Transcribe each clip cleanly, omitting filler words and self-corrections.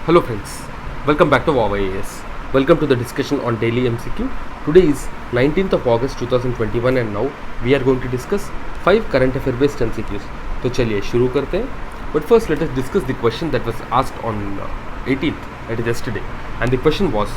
Hello friends, welcome back to VOWIAS. Welcome to the discussion on daily MCQ. Today is 19th of August 2021 and now we are going to discuss 5 current affair based MCQs. तो चलिए शुरू करते हैं. But first let us discuss the question that was asked on 18th, that is yesterday. And the question was,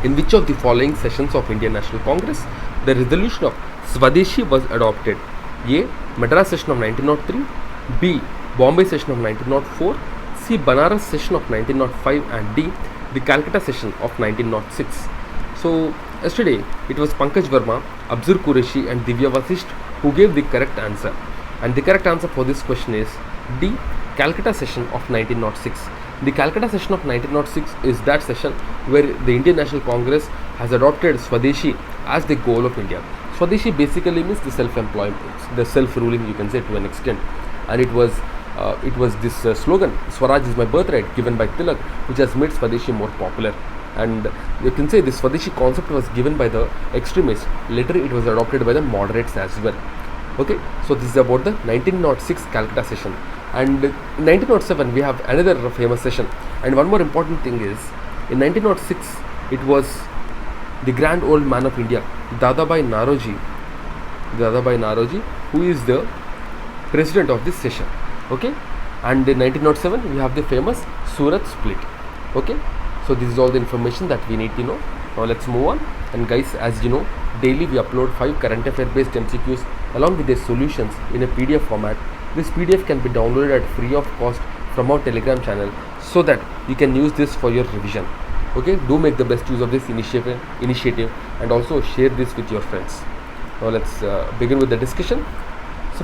in which of the following sessions of Indian National Congress the resolution of Swadeshi was adopted? A. Madras session of 1903, B. Bombay session of 1904, C. Banaras session of 1905 and D. the Calcutta session of 1906. So yesterday it was Pankaj Verma, Abzur Qureshi and Divya Vasisht who gave the correct answer, and the correct answer for this question is D. Calcutta session of 1906. The Calcutta session of 1906 is that session where the Indian National Congress has adopted Swadeshi as the goal of India. Swadeshi basically means the self-employment, the self-ruling, you can say, to an extent, and it was this slogan, Swaraj is my birthright, given by Tilak, which has made Swadeshi more popular. And you can say this Swadeshi concept was given by the extremists. Later it was adopted by the moderates as well. Okay, so this is about the 1906 Calcutta session. And in 1907 we have another famous session. And one more important thing is, in 1906 it was the grand old man of India, Dadabhai Naroji, who is the president of this session. Okay, and in 1907 we have the famous Surat split. Okay, so this is all the information that we need to know. Now let's move on. And guys, as you know, daily we upload 5 current affair based MCQs along with their solutions in a PDF format. This PDF can be downloaded at free of cost from our Telegram channel, so that you can use this for your revision. Okay, do make the best use of this initiative and also share this with your friends. Now let's begin with the discussion. So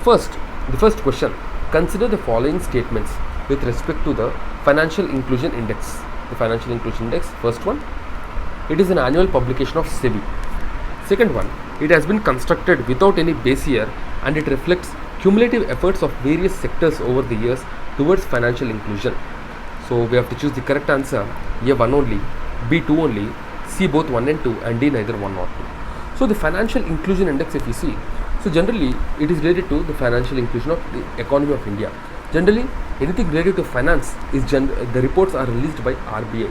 the first question: consider the following statements with respect to the Financial Inclusion Index. The Financial Inclusion Index, first one, it is an annual publication of SEBI. Second one, it has been constructed without any base year and it reflects cumulative efforts of various sectors over the years towards financial inclusion. So we have to choose the correct answer. A 1 only, B 2 only, C both 1 and 2, and D neither 1 nor 2. So the Financial Inclusion Index, if you see, so generally it is related to the financial inclusion of the economy of India. Generally anything related to finance is the reports are released by RBI.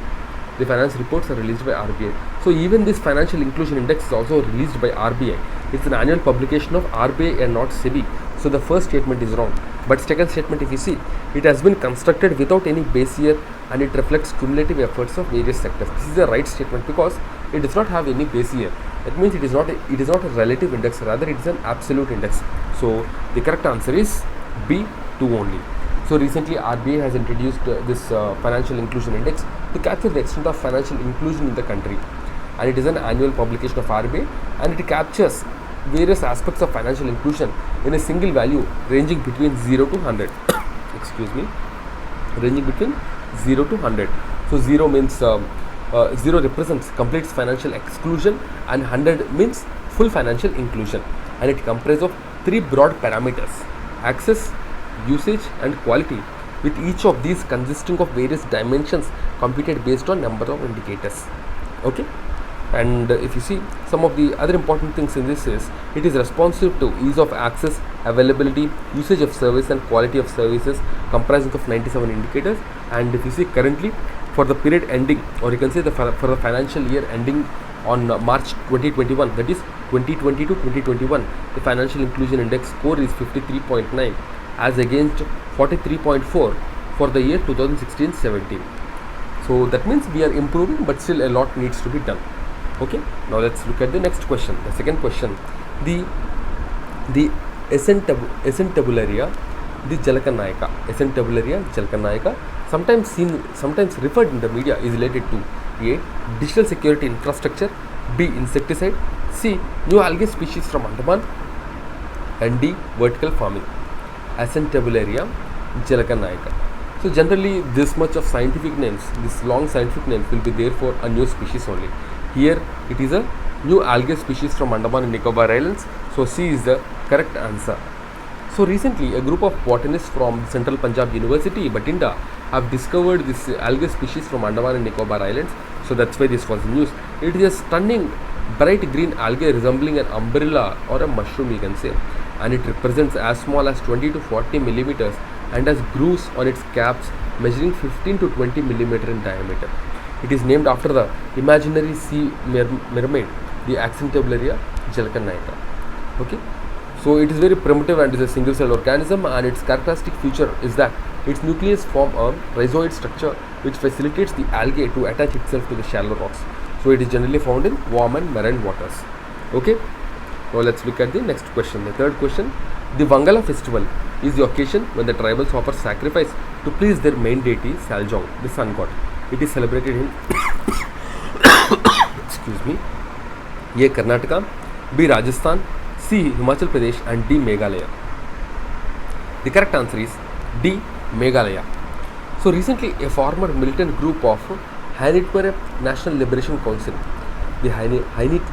The finance reports are released by RBI. So even this Financial Inclusion Index is also released by RBI. It's an annual publication of RBI and not SEBI. So the first statement is wrong. But second statement, if you see, it has been constructed without any base year and it reflects cumulative efforts of various sectors. This is the right statement because it does not have any base year. That means it is not a relative index, rather it is an absolute index. So the correct answer is B 2 only. So recently RBI has introduced this Financial Inclusion Index to capture the extent of financial inclusion in the country, and it is an annual publication of RBI and it captures various aspects of financial inclusion in a single value ranging between 0 to 100. Excuse me, ranging between 0 to 100. So 0 means 0 represents complete financial exclusion and 100 means full financial inclusion, and it comprises of 3 broad parameters: access, usage and quality, with each of these consisting of various dimensions computed based on number of indicators. Okay, and if you see, some of the other important things in this is, it is responsive to ease of access, availability, usage of service and quality of services, comprising of 97 indicators. And if you see, currently for the period ending, or you can say for the financial year ending on March 2021, that is 2020 to 2021, the Financial Inclusion Index score is 53.9 as against 43.4 for the year 2016-17. So that means we are improving, but still a lot needs to be done. Okay, now let's look at the next question. The second question: the Acetabularia, the jalakanyakae, sometimes referred in the media, is related to A. digital security infrastructure, B. insecticide, C. new algae species from Andaman, and D. vertical farming. Acetabularia, jalakanyakae. So generally this much of scientific names, this long scientific names will be there for a new species only. Here it is a new algae species from Andaman and Nicobar Islands. So C is the correct answer. So recently a group of botanists from Central Punjab University, Batinda, have discovered this algae species from Andaman and Nicobar Islands. So that's why this was news. It is a stunning bright green algae resembling an umbrella or a mushroom, you can say, and it represents as small as 20 to 40 millimeters and has grooves on its caps measuring 15 to 20 millimeter in diameter. It is named after the imaginary sea mermaid, the Acetabularia jalakanyakae. Okay, so it is very primitive and is a single cell organism, and its characteristic feature is that its nucleus form a rhizoid structure which facilitates the algae to attach itself to the shallow rocks. So it is generally found in warm and marine waters. Okay, now let's look at the next question. The third question: the Wangala Festival is the occasion when the tribals offer sacrifice to please their main deity Saljong, the sun god. It is celebrated in excuse me, A. Karnataka, B. Rajasthan, C. Himachal Pradesh, and D. Meghalaya. The correct answer is D. Meghalaya. So recently, a former militant group of Hainitware National Liberation Council, the Hainitware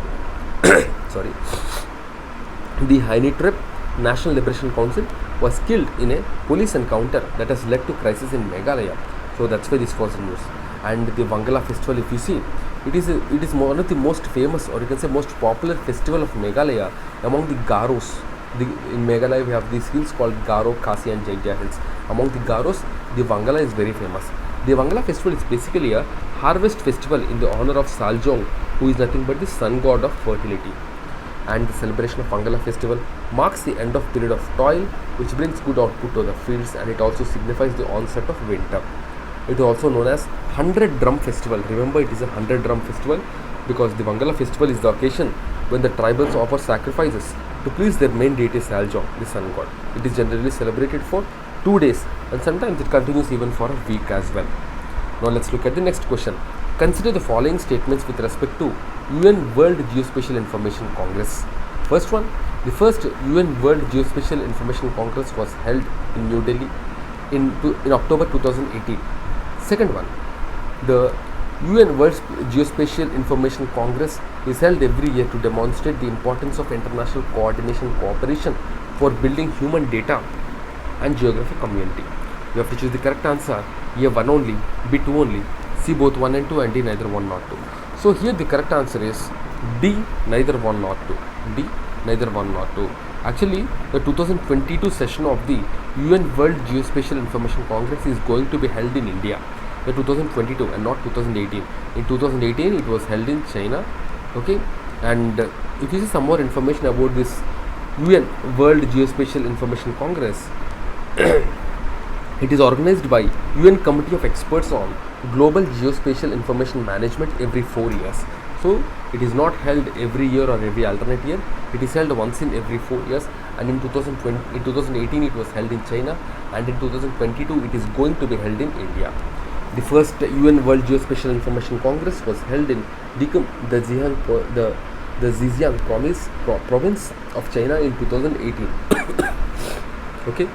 National Liberation Council, was killed in a police encounter that has led to crisis in Meghalaya. So that's why this was news. And the Wangala Festival, if you see, it is one of the most famous, or you can say most popular festival of Meghalaya among the Garos. In Meghalaya we have these hills called Garo, Khasi and Jaintia hills. Among the Garos, the Wangala is very famous. The Wangala Festival is basically a harvest festival in the honor of Saljong, who is nothing but the sun god of fertility. And the celebration of Wangala Festival marks the end of period of toil, which brings good output to the fields, and it also signifies the onset of winter. It is also known as 100 Drum Festival. Remember, it is a 100 Drum Festival because the Wangala Festival is the occasion when the tribals offer sacrifices to please their main deity Saljong, the sun god. It is generally celebrated for 2 days, and sometimes it continues even for a week as well. Now let's look at the next question. Consider the following statements with respect to UN World Geospatial Information Congress. First one, the first UN World Geospatial Information Congress was held in New Delhi in October 2018. Second one, the UN World Geospatial Information Congress is held every year to demonstrate the importance of international coordination cooperation for building human data and geographic community. You have to choose the correct answer. A 1 only, B 2 only, C both 1 and 2, and D neither 1 nor 2. So here the correct answer is D neither 1 nor 2. D neither 1 nor 2. Actually, the 2022 session of the UN World Geospatial Information Congress is going to be held in India. The 2022 and not 2018. In 2018 it was held in China. Okay, and if you see some more information about this UN World Geospatial Information Congress, it is organized by UN Committee of Experts on Global Geospatial Information Management every 4 years. So it is not held every year or every alternate year. It is held once in every 4 years, and in 2018 it was held in China, and in 2022 it is going to be held in India. The first UN World Geospatial Information Congress was held in the Zhejiang province of China in 2018. Okay,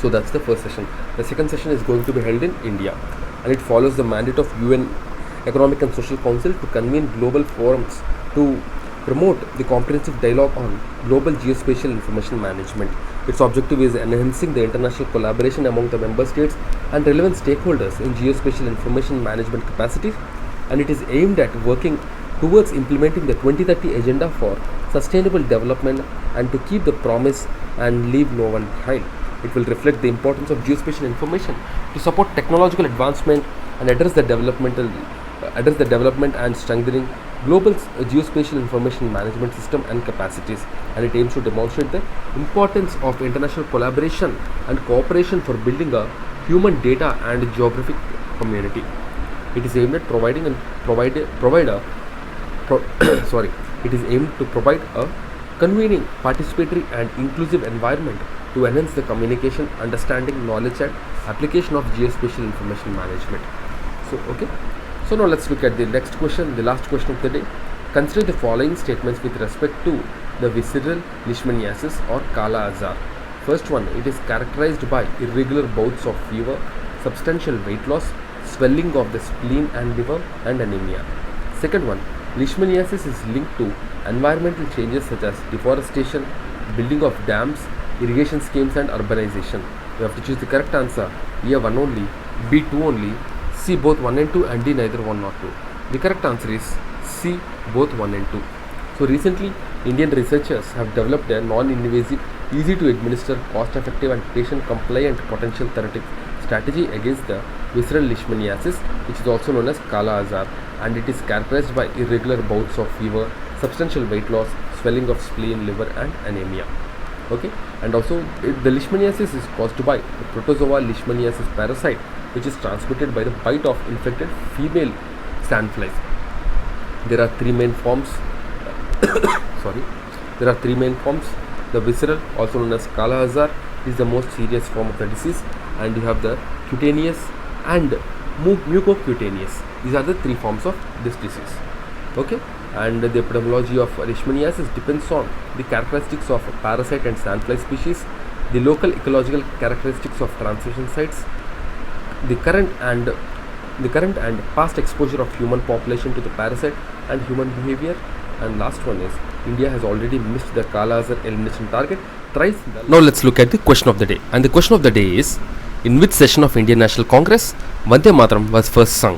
so that's the first session. The second session is going to be held in India, and it follows the mandate of UN Economic and Social Council to convene global forums to promote the comprehensive dialogue on global geospatial information management. Its objective is enhancing the international collaboration among the member states and relevant stakeholders in geospatial information management capacities, and it is aimed at working towards implementing the 2030 agenda for sustainable development and to keep the promise and leave no one behind. It will reflect the importance of geospatial information to support technological advancement and address the development and strengthening global geospatial information management system and capacities, and it aims to demonstrate the importance of international collaboration and cooperation for building a human data and geographic community. It is aimed at it is aimed to provide a convening, participatory and inclusive environment to enhance the communication, understanding, knowledge and application of geospatial information management. So now let's look at the next question, the last question of the day. Consider the following statements with respect to the visceral leishmaniasis or Kala Azar. First one, it is characterized by irregular bouts of fever, substantial weight loss, swelling of the spleen and liver, and anemia. Second one, leishmaniasis is linked to environmental changes such as deforestation, building of dams, irrigation schemes and urbanization. You have to choose the correct answer. A 1 only, B 2 only, C both 1 and 2, and D neither 1 nor 2. The correct answer is C both 1 and 2. So recently, Indian researchers have developed a non-invasive, easy to administer, cost-effective and patient-compliant potential therapeutic strategy against the visceral leishmaniasis, which is also known as kala azar, and it is characterized by irregular bouts of fever, substantial weight loss, swelling of spleen, liver, and anemia. Okay, and also the leishmaniasis is caused by the protozoa leishmaniasis parasite, which is transmitted by the bite of infected female sandflies. There are three main forms. There are three main forms. The visceral, also known as kala azar, is the most serious form of the disease, and you have the cutaneous and mucocutaneous. These are the three forms of this disease. Okay, and the epidemiology of leishmaniasis depends on the characteristics of parasite and sandfly species, the local ecological characteristics of transmission sites, the current and past exposure of human population to the parasite and human behavior. And last one is India has already missed the kala azar elimination target thrice. Now let's look at the question of the day, and the question of the day is: in which session of Indian National Congress Vande Mataram was first sung?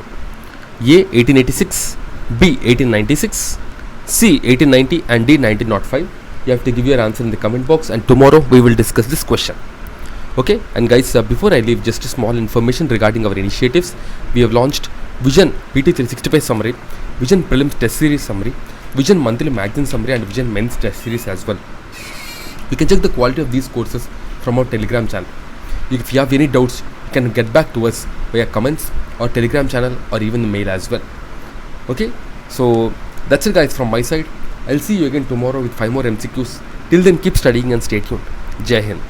A. 1886, B. 1896, C. 1890, and D. 1905. You have to give your answer in the comment box, and tomorrow we will discuss this question. Okay, and guys, before I leave, just a small information regarding our initiatives. We have launched Vision PT 365 summary, Vision Prelims test series summary, Vision monthly magazine summary, and Vision men's test series as well. You can check the quality of these courses from our Telegram channel. If you have any doubts, you can get back to us via comments or Telegram channel or even the mail as well. Okay, so that's it guys from my side. I'll see you again tomorrow with 5 more MCQs. Till then, keep studying and stay tuned. Jai Hind.